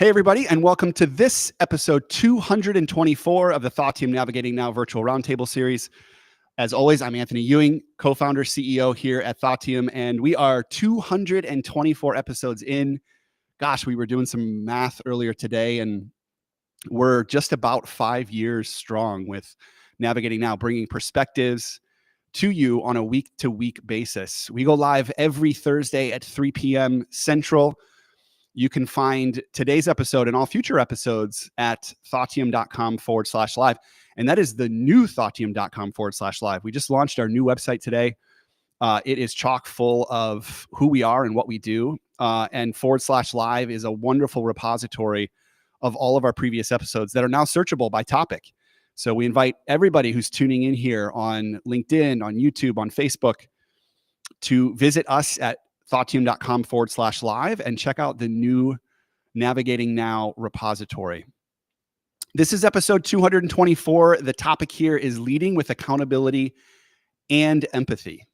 Hey, everybody, and welcome to this episode 224 of the Thought Team Navigating Now virtual roundtable series. As always, I'm Anthony Ewing, co-founder, CEO here at Thought Team, and we are 224 episodes in. Gosh, we were doing some math earlier today, and we're just about 5 years strong with Navigating Now, bringing perspectives to you on a week-to-week basis. We go live every Thursday at 3 p.m. Central. You can find today's episode and all future episodes at thoughtteam.com/live. And that is the new thoughtteam.com/live. We just launched our new website today. It is chock full of who we are and what we do. And /live is a wonderful repository of all of our previous episodes that are now searchable by topic. So we invite everybody who's tuning in here on LinkedIn, on YouTube, on Facebook to visit us at thoughtteam.com/live and check out the new Navigating Now repository. This is episode 224. The topic here is leading with accountability and empathy.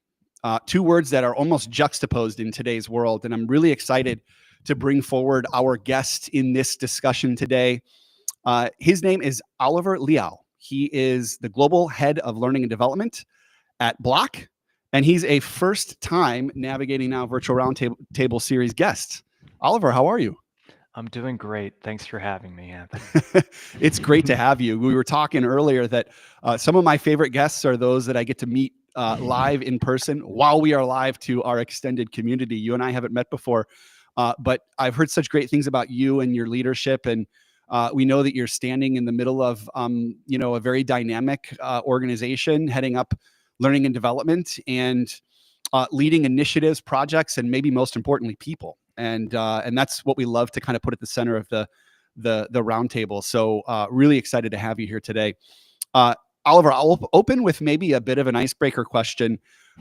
Two words that are almost juxtaposed in today's world. And I'm really excited to bring forward our guest in this discussion today. His name is Oliver Liao. He is the global head of learning and development at Block. And he's a first-time Navigating Now virtual roundtable series guest. Oliver, how are you? I'm doing great. Thanks for having me, Anthony. It's great to have you. We were talking earlier that some of my favorite guests are those that I get to meet live in person while we are live to our extended community. You and I haven't met before, but I've heard such great things about you and your leadership. And we know that you're standing in the middle of, a very dynamic organization heading up learning and development and leading initiatives, projects, and maybe most importantly, people. And that's what we love to kind of put at the center of the roundtable. So really excited to have you here today. Oliver, I'll open with maybe a bit of an icebreaker question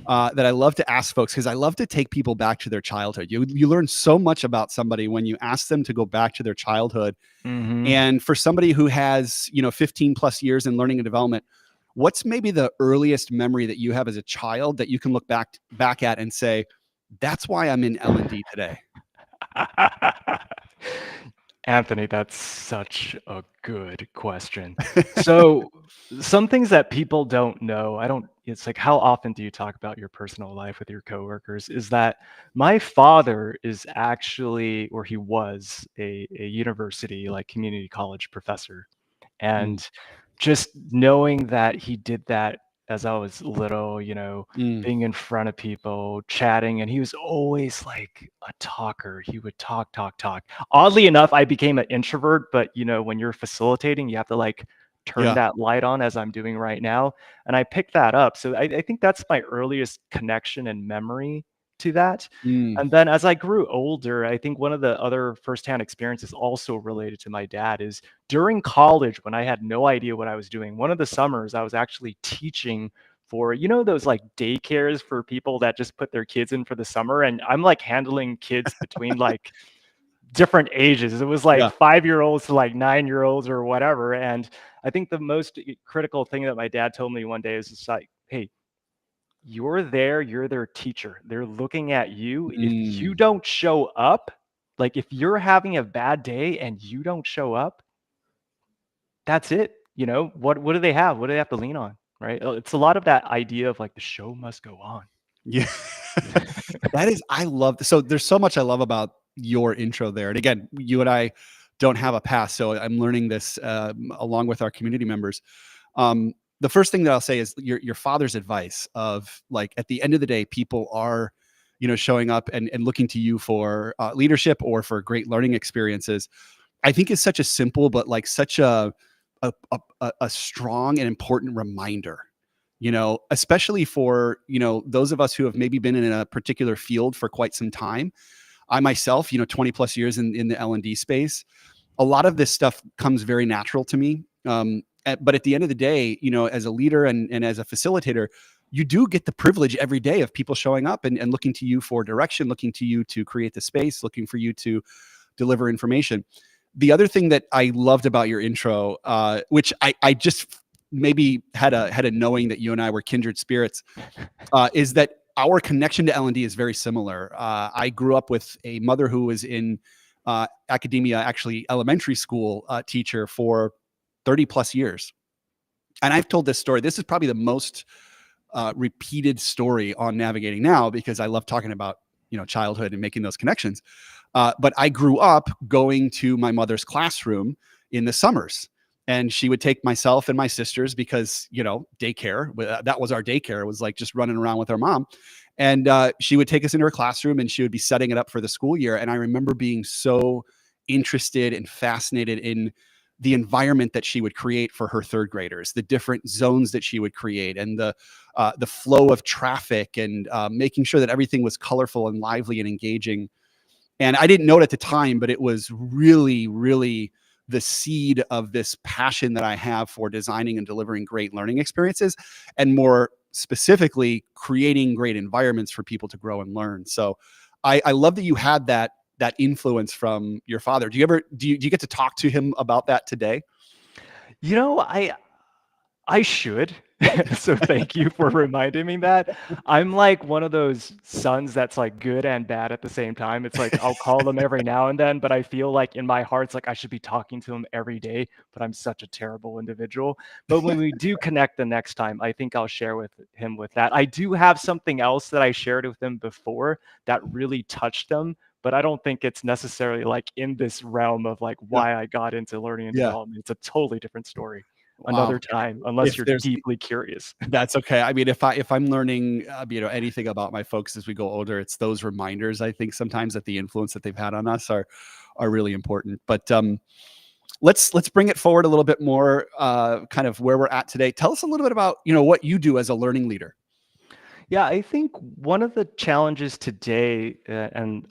that I love to ask folks, because I love to take people back to their childhood. You learn so much about somebody when you ask them to go back to their childhood. Mm-hmm. And for somebody who has 15 plus years in learning and development, what's maybe the earliest memory that you have as a child that you can look back at and say, that's why I'm in L&D today? Anthony, that's such a good question. So some things that people don't know, it's like, how often do you talk about your personal life with your coworkers? Is that my father is actually, or he was a university, like community college professor. And just knowing that he did that as I was little, being in front of people, chatting, and he was always like a talker. He would talk. Oddly enough, I became an introvert, but when you're facilitating, you have to turn that light on, as I'm doing right now. And I picked that up. So I think that's my earliest connection and memory to that. And then as I grew older, I think one of the other firsthand experiences also related to my dad is during college, when I had no idea what I was doing, one of the summers I was actually teaching for, those daycares for people that just put their kids in for the summer. And I'm handling kids between different ages. It was 5-year-olds to 9-year-olds or whatever. And I think the most critical thing that my dad told me one day is just hey, you're their teacher. They're looking at you. If you don't show up, if you're having a bad day and you don't show up, that's it. What do they have? What do they have to lean on? Right. It's a lot of that idea of the show must go on. Yeah. I love, so there's so much I love about your intro there. And again, you and I don't have a past, so I'm learning this along with our community members. The first thing that I'll say is your father's advice of at the end of the day, people are, showing up and looking to you for leadership or for great learning experiences. I think is such a simple, but such a strong and important reminder, especially for, those of us who have maybe been in a particular field for quite some time. I myself, 20 plus years in the L&D space, a lot of this stuff comes very natural to me. But at the end of the day, as a leader and as a facilitator, you do get the privilege every day of people showing up and looking to you for direction, looking to you to create the space, looking for you to deliver information. The other thing that I loved about your intro, which I just maybe had a knowing that you and I were kindred spirits, is that our connection to L&D is very similar. I grew up with a mother who was in academia, actually elementary school teacher for 30 plus years. And I've told this story. This is probably the most repeated story on Navigating Now, because I love talking about, childhood and making those connections. But I grew up going to my mother's classroom in the summers, and she would take myself and my sisters because, daycare, that was our daycare. It was like just running around with our mom. And she would take us into her classroom and she would be setting it up for the school year. And I remember being so interested and fascinated in the environment that she would create for her third graders, the different zones that she would create, and the flow of traffic, and making sure that everything was colorful and lively and engaging. And I didn't know it at the time, but it was really, really the seed of this passion that I have for designing and delivering great learning experiences, and more specifically, creating great environments for people to grow and learn. So I love that you had that influence from your father. Do you get to talk to him about that today? You know, I should. So thank you for reminding me that. I'm like one of those sons that's like good and bad at the same time. It's like I'll call them every now and then, but I feel like in my heart, it's like I should be talking to him every day, but I'm such a terrible individual. But when we do connect the next time, I think I'll share with him with that. I do have something else that I shared with him before that really touched him, but I don't think it's necessarily like in this realm of like Yeah. why I got into learning and Yeah. development. It's a totally different story Wow. another time, unless If you're there's deeply curious. That's okay. I mean, if I'm learning, anything about my folks as we go older, it's those reminders. I think sometimes that the influence that they've had on us are really important. But let's bring it forward a little bit more. Kind of where we're at today. Tell us a little bit about what you do as a learning leader. Yeah, I think one of the challenges today, and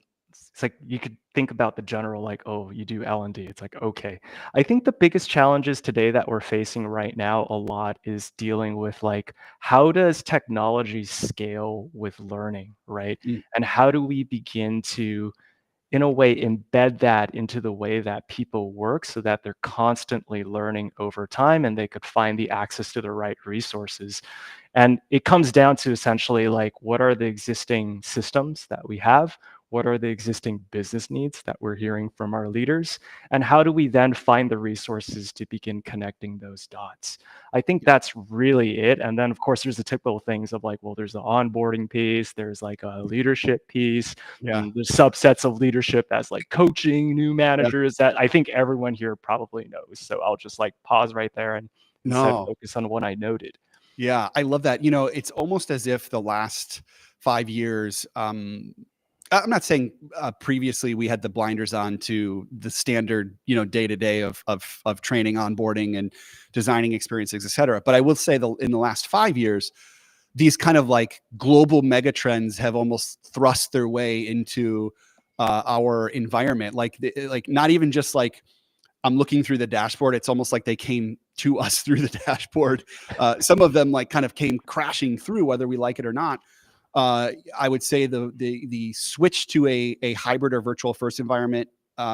it's like you could think about the general, like, oh, you do L&D. It's like, okay. I think the biggest challenges today that we're facing right now a lot is dealing with like, how does technology scale with learning, right? Mm, And how do we begin to, in a way, embed that into the way that people work so that they're constantly learning over time and they could find the access to the right resources. And it comes down to essentially like, what are the existing systems that we have? What are the existing business needs that we're hearing from our leaders? And how do we then find the resources to begin connecting those dots? I think that's really it. And then, of course, there's the typical things of like, well, there's the onboarding piece, there's like a leadership piece, yeah. and there's subsets of leadership as like coaching new Yeah. managers that I think everyone here probably knows. So I'll just like pause right there and instead No. focus on what I noted. Yeah, I love that. It's almost as if the last 5 years, I'm not saying previously we had the blinders on to the standard, day to day of training, onboarding, and designing experiences, et cetera. But I will say that in the last 5 years, these kind of like global mega trends have almost thrust their way into our environment. Like not even just like I'm looking through the dashboard. It's almost like they came to us through the dashboard. Some of them like kind of came crashing through, whether we like it or not. I would say the switch to a hybrid or virtual first environment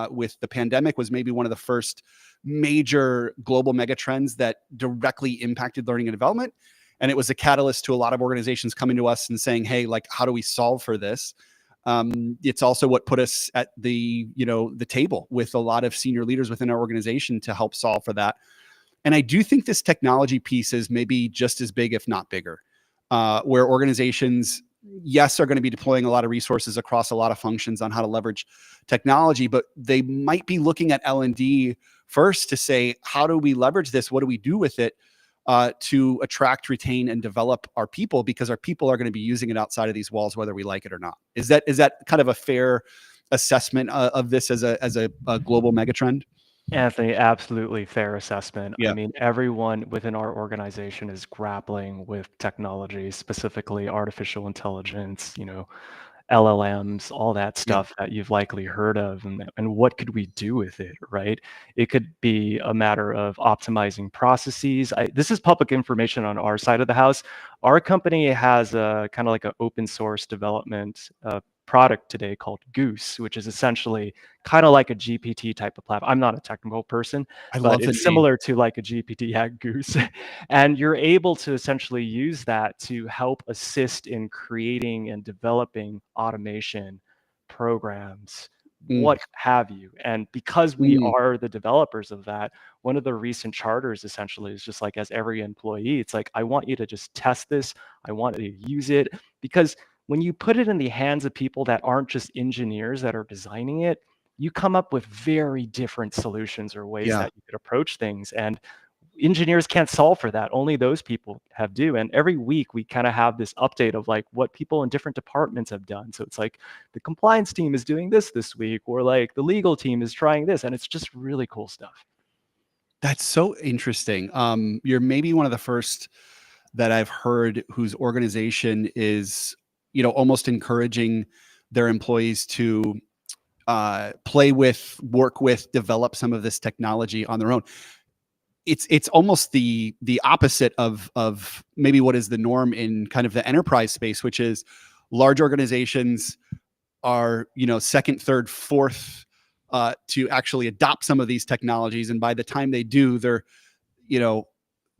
with the pandemic was maybe one of the first major global mega trends that directly impacted learning and development. And it was a catalyst to a lot of organizations coming to us and saying, hey, like, how do we solve for this? It's also what put us at the table with a lot of senior leaders within our organization to help solve for that. And I do think this technology piece is maybe just as big, if not bigger, where organizations, yes, are going to be deploying a lot of resources across a lot of functions on how to leverage technology, but they might be looking at L&D first to say, how do we leverage this? What do we do with it? To attract, retain, and develop our people, because our people are going to be using it outside of these walls, whether we like it or not. Is that kind of a fair assessment of this as a global megatrend? Anthony, absolutely fair assessment. I Yeah, mean, everyone within our organization is grappling with technology, specifically artificial intelligence, LLMs, all that yeah, stuff that you've likely heard of, and what could we do with it, right? It could be a matter of optimizing processes. This is public information on our side of the house. Our company has a kind of like an open source development product today called Goose, which is essentially kind of like a GPT type of platform. I'm not a technical person, I but love the it's name. similar to like a GPT, yeah, Goose. And you're able to essentially use that to help assist in creating and developing automation programs, Mm, what have you. And because we mm, are the developers of that, one of the recent charters essentially is just like, as every employee, it's like, I want you to just test this. I want you to use it, because when you put it in the hands of people that aren't just engineers that are designing it, you come up with very different solutions or ways yeah. that you could approach things. And engineers can't solve for that. Only those people have do. And every week we kind of have this update of like what people in different departments have done. So it's like the compliance team is doing this week, or like the legal team is trying this, and it's just really cool stuff. That's so interesting. You're maybe one of the first that I've heard whose organization is, almost encouraging their employees to play with, work with, develop some of this technology on their own. It's almost the opposite of maybe what is the norm in kind of the enterprise space, which is large organizations are, second, third, fourth to actually adopt some of these technologies, and by the time they do, you know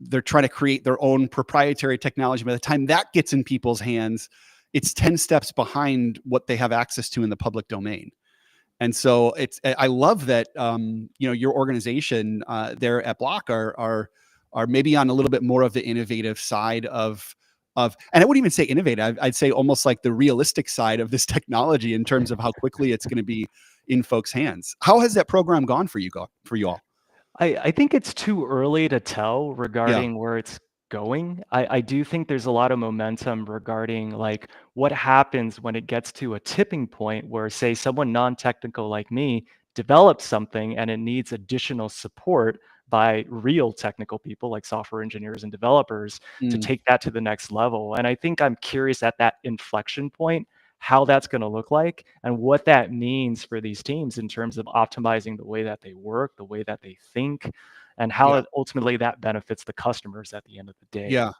they're trying to create their own proprietary technology. By the time that gets in people's hands, it's 10 steps behind what they have access to in the public domain. And so I love that, your organization there at Block are maybe on a little bit more of the innovative side and I wouldn't even say innovative. I'd say almost like the realistic side of this technology in terms of how quickly it's going to be in folks' hands. How has that program gone for you all? I think it's too early to tell Yeah. regarding where it's going. I do think there's a lot of momentum regarding like what happens when it gets to a tipping point where, say, someone non-technical like me develops something and it needs additional support by real technical people like software engineers and developers to Mm, take that to the next level. And I think I'm curious at that inflection point how that's going to look like and what that means for these teams in terms of optimizing the way that they work, the way that they think, and how yeah. ultimately that benefits the customers at the end of the day. Yeah.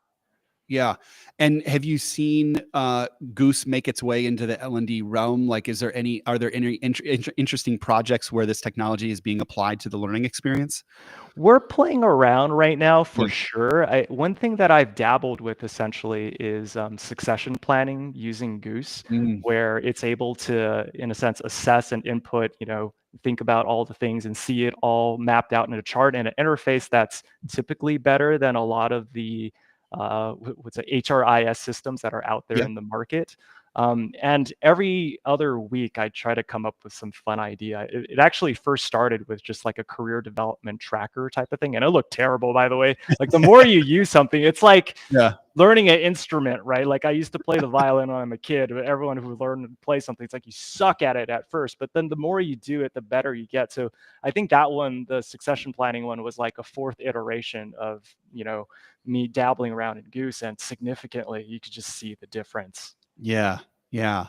Yeah. And have you seen Goose make its way into the L&D realm? Like, are there any interesting projects where this technology is being applied to the learning experience? We're playing around right now for Yeah. sure. One thing that I've dabbled with essentially is succession planning using Goose, Mm, where it's able to, in a sense, assess and input, think about all the things and see it all mapped out in a chart and an interface that's typically better than a lot of the what's it, HRIS systems that are out there yeah. in the market. And every other week, I try to come up with some fun idea. It actually first started with just like a career development tracker type of thing. And it looked terrible, by the way. Like the more you use something, it's like Yeah. learning an instrument, right? Like I used to play the violin when I'm a kid, but everyone who learned to play something, it's like you suck at it at first, but then the more you do it, the better you get. So I think that one, the succession planning one, was like a fourth iteration of, me dabbling around in Goose, and significantly, you could just see the difference. Yeah. Yeah.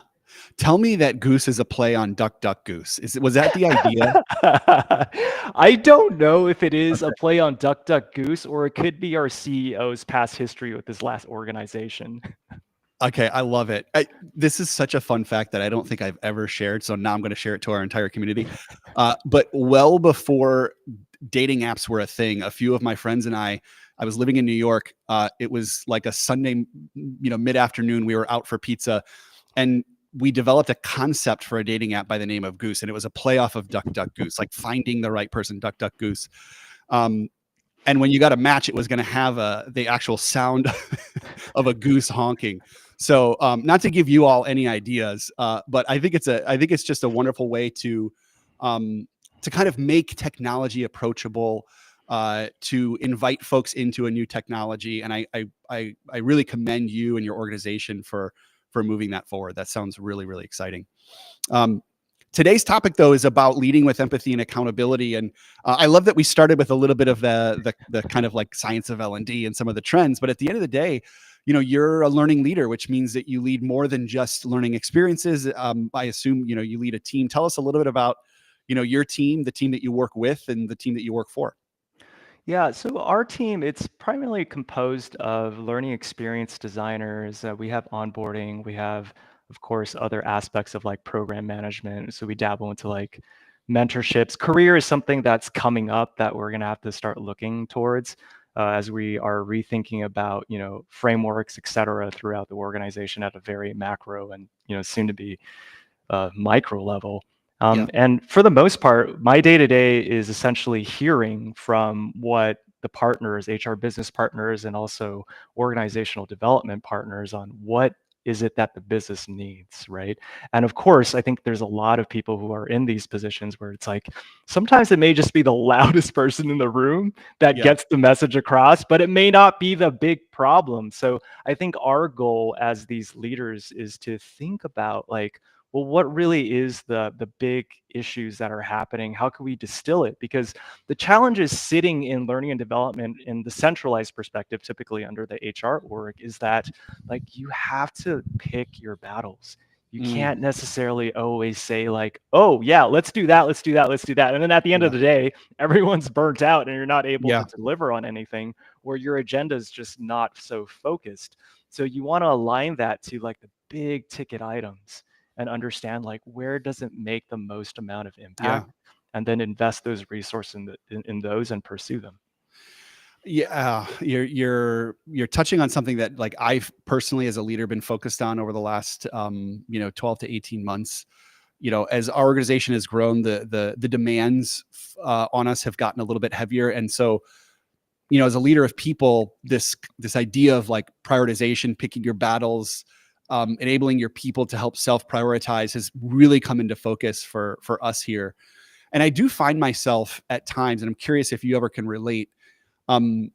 Tell me that Goose is a play on Duck Duck Goose. Was that the idea? I don't know if it is a Okay. play on Duck Duck Goose, or it could be our CEO's past history with his last organization. Okay, I love it. This is such a fun fact that I don't think I've ever shared, so now I'm going to share it to our entire community. But well before dating apps were a thing, a few of my friends and I was living in New York. It was like a Sunday, mid-afternoon. We were out for pizza, and we developed a concept for a dating app by the name of Goose, and it was a play off of Duck Duck Goose, like finding the right person, Duck Duck Goose. Um, and when you got a match, it was going to have the actual sound of a goose honking. So, not to give you all any ideas, but I think it's just a wonderful way to kind of make technology approachable, to invite folks into a new technology, and I really commend you and your organization for moving that forward. That sounds really really exciting. Um, Today's topic, though, is about leading with empathy and accountability, and I love that we started with a little bit of the kind of like science of L&D and some of the trends. But at the end of the day, you're a learning leader, which means that you lead more than just learning experiences. I assume you lead a team. Tell us a little bit about your team, the team that you work with, and the team that you work for. Yeah, so our team, it's primarily composed of learning experience designers. We have onboarding. We have, of course, other aspects of like program management. So we dabble into like mentorships. Career is something that's coming up that we're going to have to start looking towards as we are rethinking about, frameworks, et cetera, throughout the organization at a very macro and, soon to be micro level. Yeah. And for the most part, my day to day is essentially hearing from what the partners, HR business partners, and also organizational development partners on what is it that the business needs, right? And of course, I think there's a lot of people who are in these positions where it's like sometimes it may just be the loudest person in the room that Yeah. gets the message across, but it may not be the big problem. So I think our goal as these leaders is to think about like, well, what really is the big issues that are happening? How can we distill it? Because the challenge is sitting in learning and development in the centralized perspective, typically under the HR org, is that like you have to pick your battles. You Mm, can't necessarily always say like, oh yeah, let's do that, let's do that, let's do that. And then at the end yeah. of the day, everyone's burnt out and you're not able to Yeah. deliver on anything, or your agenda is just not so focused. So you want to align that to like the big ticket items and understand like where does it make the most amount of Yeah. impact, and then invest those resources in those and pursue them. Yeah, you're touching on something that like I've personally as a leader been focused on over the last 12 to 18 months. As our organization has grown, the demands on us have gotten a little bit heavier, and so as a leader of people, this idea of like prioritization, picking your battles, enabling your people to help self prioritize has really come into focus for us here. And I do find myself at times, and I'm curious if you ever can relate, um,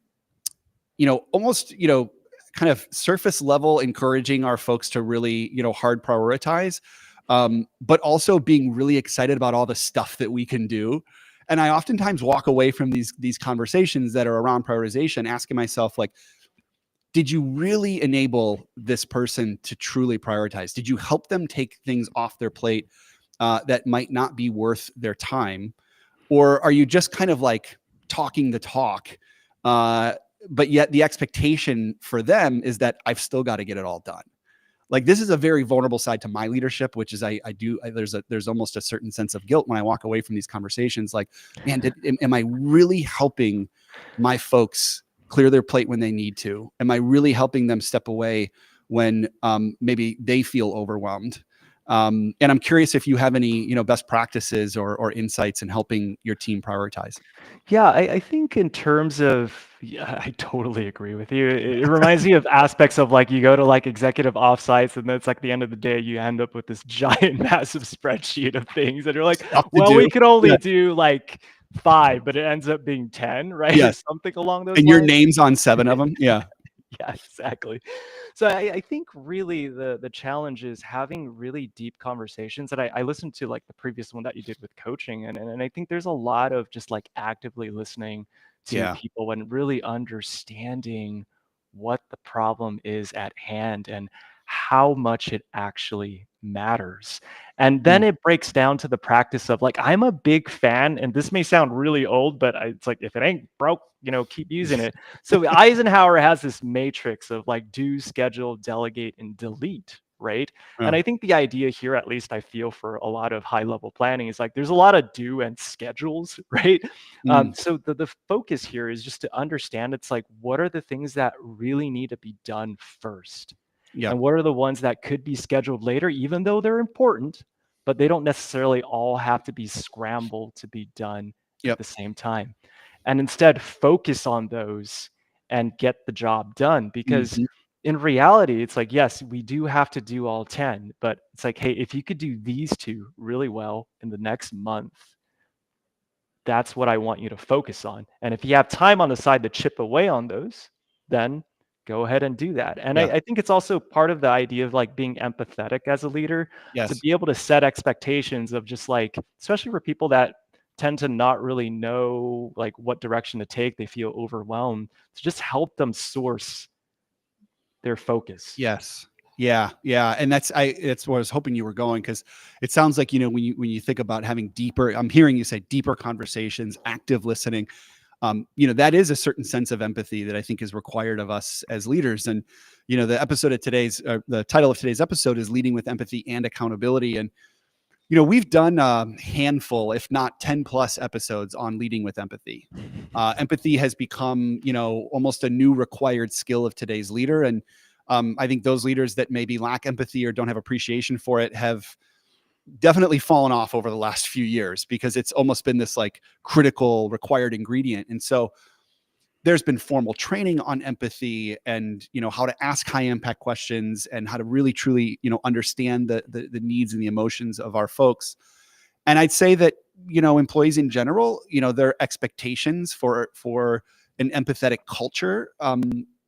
almost, kind of surface level encouraging our folks to really, hard prioritize, but also being really excited about all the stuff that we can do. And I oftentimes walk away from these conversations that are around prioritization, asking myself, like, did you really enable this person to truly prioritize? Did you help them take things off their plate that might not be worth their time? Or are you just kind of like talking the talk? But yet the expectation for them is that I've still got to get it all done. Like, this is a very vulnerable side to my leadership, which is there's almost a certain sense of guilt when I walk away from these conversations. Like, man, am I really helping my folks clear their plate when they need to? Am I really helping them step away when maybe they feel overwhelmed? And I'm curious if you have any, best practices or insights in helping your team prioritize. Yeah, I think in terms of, yeah, I totally agree with you. It reminds me of aspects of like you go to like executive offsites, and then it's like the end of the day, you end up with this giant, massive spreadsheet of things, and you're like, Stuff to well, do. we could Yeah. only do like 5, but it ends up being 10, right? Or Yes. something along those And your lines. name's on 7 of them. Yeah. Yeah, exactly. So I think really the challenge is having really deep conversations. And I listened to like the previous one that you did with coaching, and I think there's a lot of just like actively listening to Yeah. people and really understanding what the problem is at hand and how much it actually matters. And then Mm. it breaks down to the practice of like, I'm a big fan, and this may sound really old, but it's like, if it ain't broke, keep using it. So Eisenhower has this matrix of like do, schedule, delegate, and delete, right? Yeah. And I think the idea here, at least I feel for a lot of high level planning, is like there's a lot of do and schedules, right? Mm. So the focus here is just to understand it's like, what are the things that really need to be done first? Yeah. And what are the ones that could be scheduled later, even though they're important, but they don't necessarily all have to be scrambled to be done at Yep. the same time? And instead focus on those and get the job done. Because Mhm. in reality, it's like, yes, we do have to do all 10, but it's like, hey, if you could do these two really well in the next month, that's what I want you to focus on. And if you have time on the side to chip away on those, then go ahead and do that. And Yeah. I think it's also part of the idea of like being empathetic as a leader, to Yes. be able to set expectations of just like, especially for people that tend to not really know like what direction to take, they feel overwhelmed, to just help them source their focus. Yes. Yeah. Yeah. And that's where I was hoping you were going, because it sounds like, when you think about having deeper, I'm hearing you say deeper conversations, active listening, that is a certain sense of empathy that I think is required of us as leaders. And, the title of today's episode is Leading with Empathy and Accountability. And, we've done a handful, if not 10 plus episodes on leading with empathy. Empathy has become, almost a new required skill of today's leader. And I think those leaders that maybe lack empathy or don't have appreciation for it have definitely fallen off over the last few years because it's almost been this like critical required ingredient. And so there's been formal training on empathy and, how to ask high impact questions and how to really truly, understand the needs and the emotions of our folks. And I'd say that, employees in general, their expectations for an empathetic culture,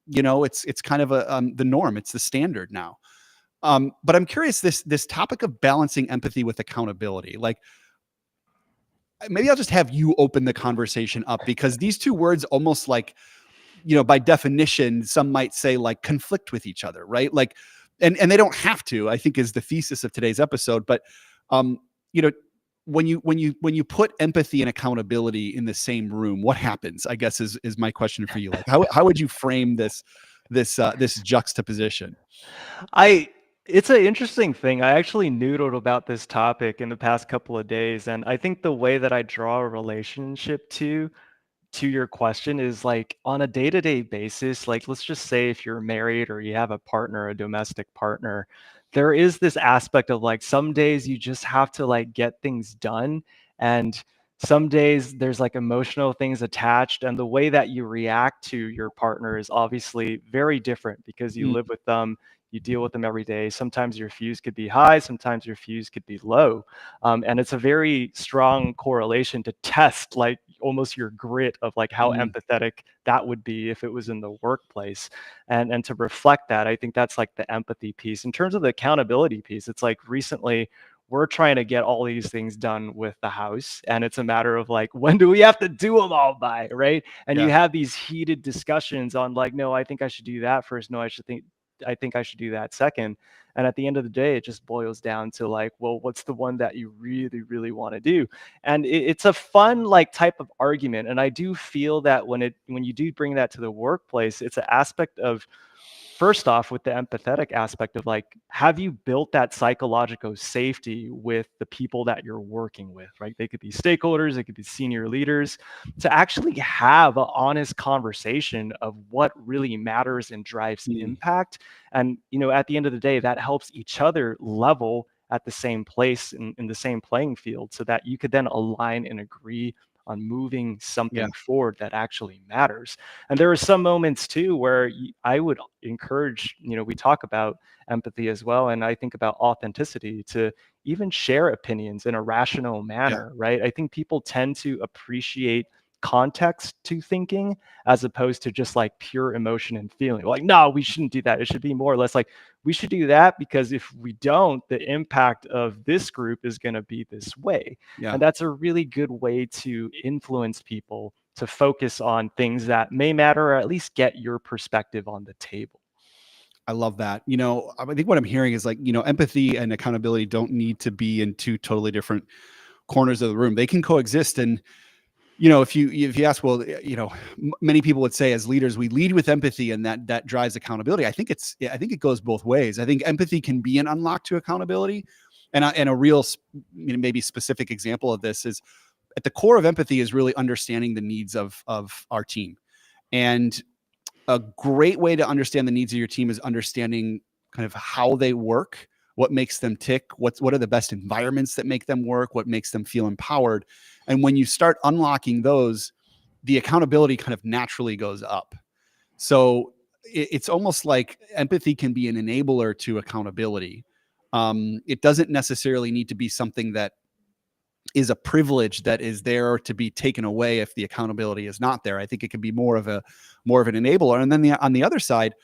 it's kind of the norm. It's the standard now. But I'm curious, this topic of balancing empathy with accountability, like maybe I'll just have you open the conversation up, because these two words almost like, by definition, some might say like conflict with each other, right? Like, and they don't have to, I think is the thesis of today's episode. But, when you put empathy and accountability in the same room, what happens, I guess is my question for you. Like, how would you frame this juxtaposition? It's an interesting thing. I actually noodled about this topic in the past couple of days, and I think the way that I draw a relationship to your question is like on a day-to-day basis, like let's just say if you're married or you have a partner, a domestic partner, there is this aspect of like some days you just have to like get things done, and some days there's like emotional things attached, and the way that you react to your partner is obviously very different because you Mm, live with them, you deal with them every day. Sometimes your fuse could be high, sometimes your fuse could be low. And it's a very strong correlation to test like almost your grit of like how mm, empathetic that would be if it was in the workplace. And to reflect that, I think that's like the empathy piece. In terms of the accountability piece, it's like recently we're trying to get all these things done with the house, and it's a matter of like when do we have to do them all by, right? And you yeah, have these heated discussions on like, no, I think I should do that first, no, I think I should do that second. And at the end of the day, it just boils down to like, well, what's the one that you really, really want to do? And it's a fun like type of argument. And I do feel that when you do bring that to the workplace, it's an aspect of, first off, with the empathetic aspect of like, have you built that psychological safety with the people that you're working with, right? They could be stakeholders, they could be senior leaders, to actually have an honest conversation of what really matters and drives mm, impact. And, at the end of the day, that helps each other level at the same place in the same playing field so that you could then align and agree on moving yeah, something forward that actually matters. And there are some moments too where I would encourage, we talk about empathy as well. And I think about authenticity to even share opinions in a rational yeah, manner, right? I think people tend to appreciate context to thinking as opposed to just like pure emotion and feeling. Like, no, we shouldn't do that. It should be more or less like we should do that because if we don't, the impact of this group is going to be this way. yeah. And that's a really good way to influence people to focus on things that may matter or at least get your perspective on the table. I love that. I think what I'm hearing is like, empathy and accountability don't need to be in two totally different corners of the room. They can coexist. And, if you ask, well, many people would say as leaders, we lead with empathy and that drives accountability. I think it goes both ways. I think empathy can be an unlock to accountability. And a real, maybe specific example of this is at the core of empathy is really understanding the needs of our team. And a great way to understand the needs of your team is understanding kind of how they work, what makes them tick, what are the best environments that make them work, what makes them feel empowered. And when you start unlocking those, the accountability kind of naturally goes up. So it's almost like empathy can be an enabler to accountability. It doesn't necessarily need to be something that is a privilege that is there to be taken away if the accountability is not there. I think it can be more of an enabler. And then on the other side,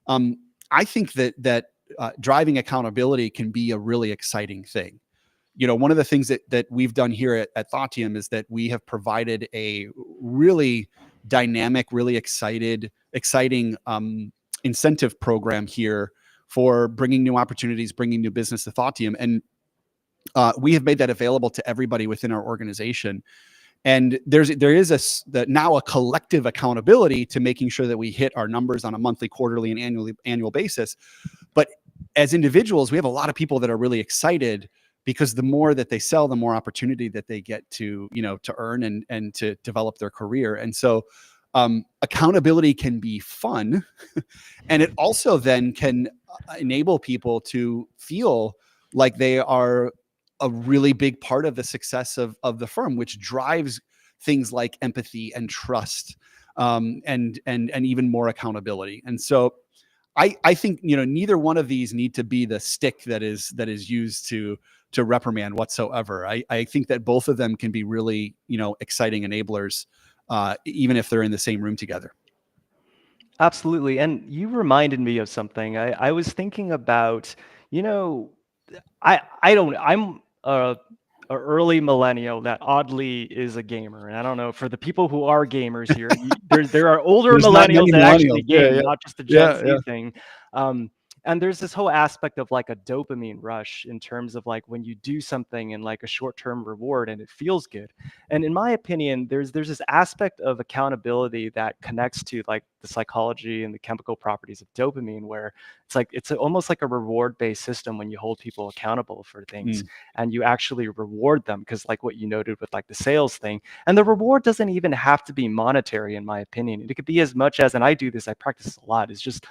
I think that driving accountability can be a really exciting thing. One of the things that we've done here at Thoughtium is that we have provided a really dynamic, really exciting incentive program here for bringing new opportunities, bringing new business to Thoughtium. And we have made that available to everybody within our organization. And there is now a collective accountability to making sure that we hit our numbers on a monthly, quarterly, and annual basis. But as individuals, we have a lot of people that are really excited because the more that they sell, the more opportunity that they get to earn and to develop their career. And so accountability can be fun. And it also then can enable people to feel like they are a really big part of the success of the firm, which drives things like empathy and trust, and even more accountability. And so I think, neither one of these need to be the stick that is used to reprimand whatsoever. I think that both of them can be really, exciting enablers, even if they're in the same room together. Absolutely. And you reminded me of something. I was thinking about, you know, I don't I'm a early millennial that oddly is a gamer. And I don't know for the people who are gamers here, there are older There's not millennials many that actually millennials. Yeah, game, yeah, not just a Gen yeah, yeah. Z thing. Um, and there's this whole aspect of like a dopamine rush in terms of like when you do something and like a short-term reward and it feels good. And in my opinion, there's this aspect of accountability that connects to like the psychology and the chemical properties of dopamine, where almost like a reward-based system when you hold people accountable for things Mm. and you actually reward them. Because like what you noted with like the sales thing, and the reward doesn't even have to be monetary, in my opinion. It could be as much as, and I do this, I practice a lot, is just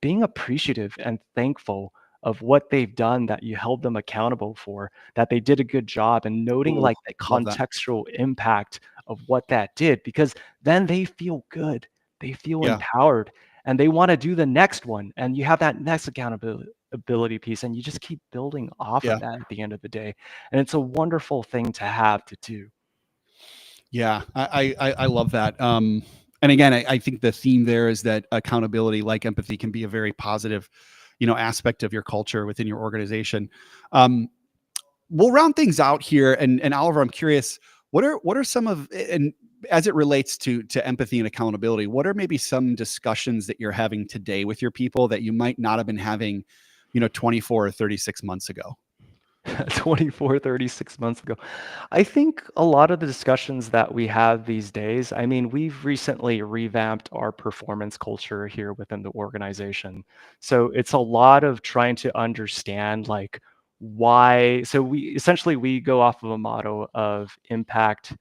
being appreciative and thankful of what they've done that you held them accountable for, that they did a good job, and noting Ooh, like the love that. contextual impact of what that did, because then they feel good, they feel Yeah, empowered, and they want to do the next one. And you have that next accountability piece, and you just keep building off yeah, of that at the end of the day. And it's a wonderful thing to have to do. yeah. I love that. And again, I think the theme there is that accountability, like empathy, can be a very positive, aspect of your culture within your organization. Um, we'll round things out here, and Oliver, I'm curious, what are some of, and as it relates to empathy and accountability, what are maybe some discussions that you're having today with your people that you might not have been having, 24 or 36 months ago? 24, 36 months ago. I think a lot of the discussions that we have these days, I mean, we've recently revamped our performance culture here within the organization. So it's a lot of trying to understand like why. So we go off of a motto of impact,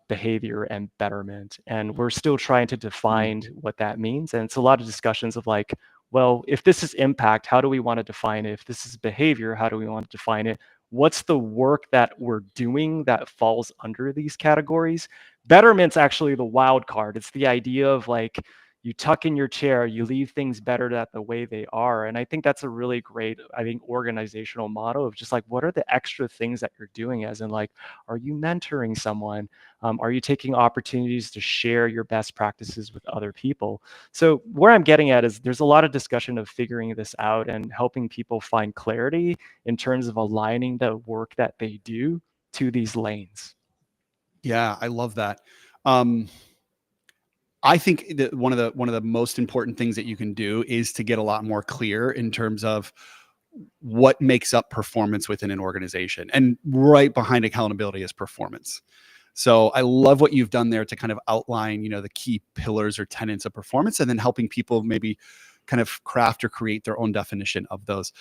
behavior, and betterment. And we're still trying to Mm. define what that means. And it's a lot of discussions of like, well, if this is impact, how do we want to define it? If this is behavior, how do we want to define it? What's the work that we're doing that falls under these categories? Betterment's actually the wild card. It's the idea of like, you tuck in your chair, you leave things better at the way they are. And I think that's a really great, I think, organizational motto of just like, what are the extra things that you're doing? As in, like, are you mentoring someone? Are you taking opportunities to share your best practices with other people? So where I'm getting at is there's a lot of discussion of figuring this out and helping people find clarity in terms of aligning the work that they do to these lanes. Yeah, I love that. Um, I think that one of the most important things that you can do is to get a lot more clear in terms of what makes up performance within an organization. And right behind accountability is performance. So I love what you've done there to kind of outline, the key pillars or tenets of performance, and then helping people maybe kind of craft or create their own definition of those.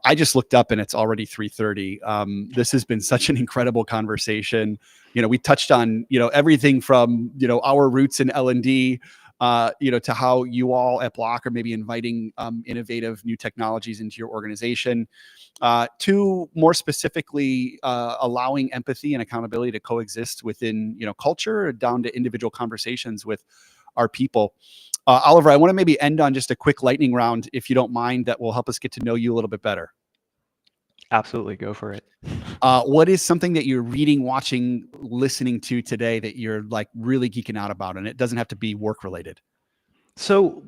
I just looked up and it's already 3:30. This has been such an incredible conversation. We touched on, everything from, our roots in L&D, to how you all at Block are maybe inviting innovative new technologies into your organization, to more specifically allowing empathy and accountability to coexist within, culture, down to individual conversations with our people. Oliver, I want to maybe end on just a quick lightning round, if you don't mind, that will help us get to know you a little bit better. Absolutely, go for it. What is something that you're reading, watching, listening to today that you're like really geeking out about? And it doesn't have to be work related. So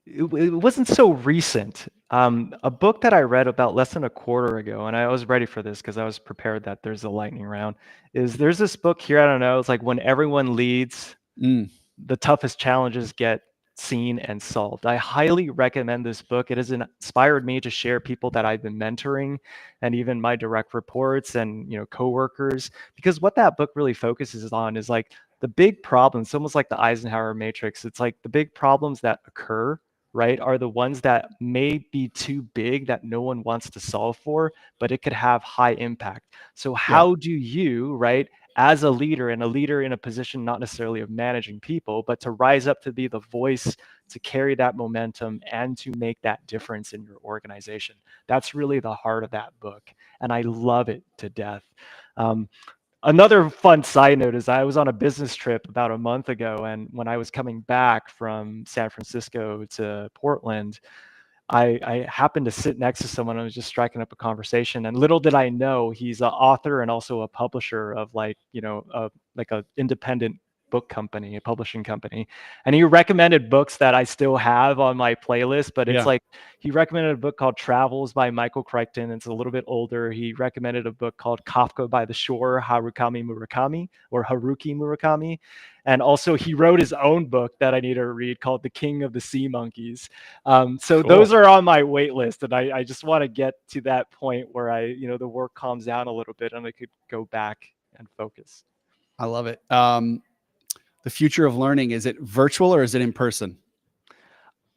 it wasn't so recent. A book that I read about less than a quarter ago, and I was ready for this because I was prepared that there's a lightning round, is there's this book here, I don't know, it's like When Everyone Leads, Mm, the toughest challenges get seen and solved. I highly recommend this book. It has inspired me to share people that I've been mentoring and even my direct reports and coworkers, because what that book really focuses on is like the big problems. It's almost like the Eisenhower matrix. It's like the big problems that occur, right, are the ones that may be too big that no one wants to solve for, but it could have high impact. So yeah. how do you, right, as a leader, and a leader in a position not necessarily of managing people, but to rise up to be the voice to carry that momentum and to make that difference in your organization. That's really the heart of that book, and I love it to death. Another fun side note is I was on a business trip about a month ago, and when I was coming back from San Francisco to Portland, I happened to sit next to someone. I was just striking up a conversation, and little did I know he's an author and also a publisher of like a independent book company, a publishing company. And he recommended books that I still have on my playlist, but it's Yeah. like he recommended a book called Travels by Michael Crichton. It's a little bit older. He recommended a book called Kafka by the Shore, Haruki Murakami. And also he wrote his own book that I need to read called The King of the Sea Monkeys. So Cool. those are on my wait list, and I just want to get to that point where the work calms down a little bit and I could go back and focus. I love it. The future of learning, is it virtual or is it in person?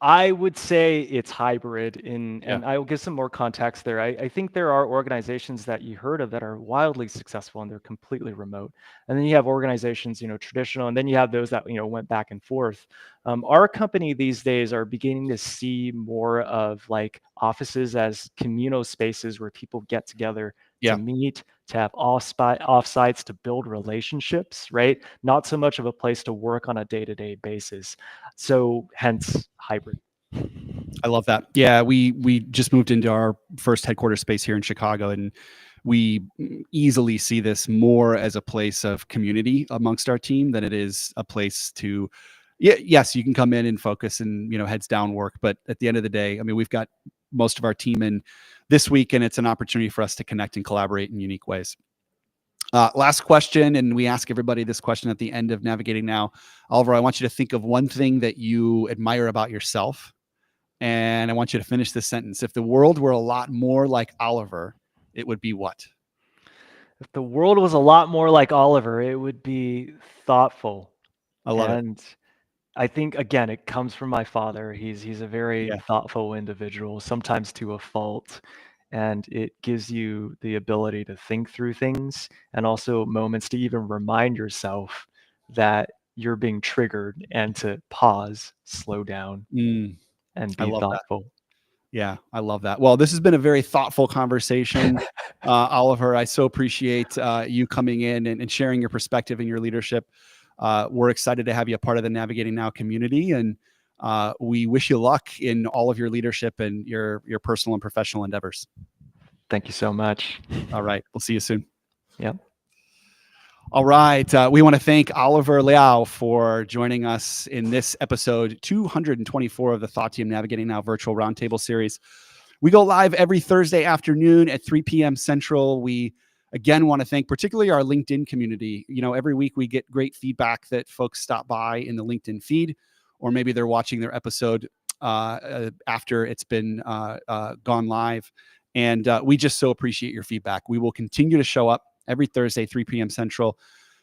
I would say it's hybrid and Yeah. I will give some more context there. I think there are organizations that you heard of that are wildly successful and they're completely remote. And then you have organizations, traditional, and then you have those that, went back and forth. Our company these days are beginning to see more of like offices as communal spaces where people get together Yeah. to meet, to have offsites, to build relationships, right? Not so much of a place to work on a day-to-day basis. So hence hybrid. I love that. Yeah, we just moved into our first headquarters space here in Chicago, and we easily see this more as a place of community amongst our team than it is a place to. Yeah, yes, you can come in and focus and heads down work, but at the end of the day, I mean, we've got most of our team in this week, and it's an opportunity for us to connect and collaborate in unique ways. Last question, and we ask everybody this question at the end of Navigating Now. Oliver, I want you to think of one thing that you admire about yourself. And I want you to finish this sentence. If the world were a lot more like Oliver, it would be what? If the world was a lot more like Oliver, it would be thoughtful. I love it. And I think again, it comes from my father. He's a very Yeah. thoughtful individual, sometimes to a fault, and it gives you the ability to think through things and also moments to even remind yourself that you're being triggered and to pause, slow down, and I be love that. thoughtful. Yeah, I love that. Well, this has been a very thoughtful conversation, Oliver. I so appreciate you coming in and sharing your perspective and your leadership. We're excited to have you a part of the Navigating Now community, and we wish you luck in all of your leadership and your personal and professional endeavors. Thank you so much. All right, we'll see you soon. Yep. All right. We want to thank Oliver Liao for joining us in this episode 224 of the Thought Team Navigating Now virtual roundtable series. We go live every Thursday afternoon at 3 p.m. Central. We, again, want to thank particularly our LinkedIn community. Every week we get great feedback that folks stop by in the LinkedIn feed, or maybe they're watching their episode after it's been gone live. And we just so appreciate your feedback. We will continue to show up every Thursday, 3 p.m. Central.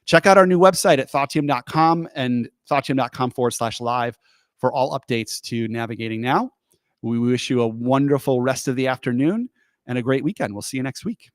Check out our new website at thoughtteam.com and thoughtteam.com/live for all updates to Navigating Now. We wish you a wonderful rest of the afternoon and a great weekend. We'll see you next week.